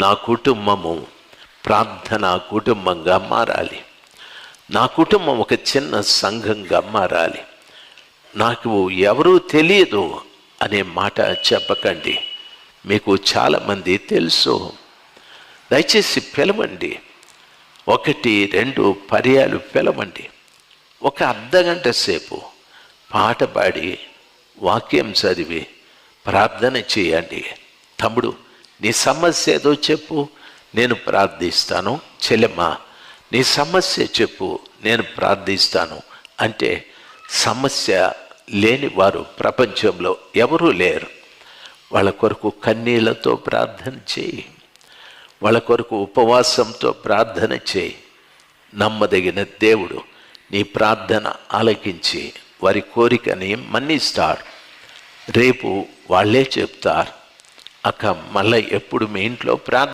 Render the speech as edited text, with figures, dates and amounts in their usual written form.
నా కుటుంబము ప్రార్థనా కుటుంబంగా మారాలి. నా కుటుంబం ఒక చిన్న సంఘంగా మారాలి. నాకు ఎవరూ తెలియదు అనే మాట చెప్పకండి. మీకు చాలామంది తెలుసు. దయచేసి పిలవండి. 1-2 పర్యాలు పిలవండి. ఒక అర్ధగంట సేపు పాట పాడి వాక్యం చదివి ప్రార్థన చేయండి. తమ్ముడు, నీ సమస్య ఏదో చెప్పు, నేను ప్రార్థిస్తాను. చెల్లెమ్మ, నీ సమస్య చెప్పు, నేను ప్రార్థిస్తాను అంటే సమస్య లేని వారు ప్రపంచంలో ఎవరూ లేరు. వాళ్ళ కొరకు కన్నీళ్లతో ప్రార్థన చేయి. వాళ్ళ కొరకు ఉపవాసంతో ప్రార్థన చేయి. నమ్మదగిన దేవుడు నీ ప్రార్థన ఆలకించి వారి కోరికని మన్నిస్తాడు. రేపు వాళ్ళే చెప్తారు, అక్క మళ్ళీ ఎప్పుడు మీ ఇంట్లో ప్రార్థన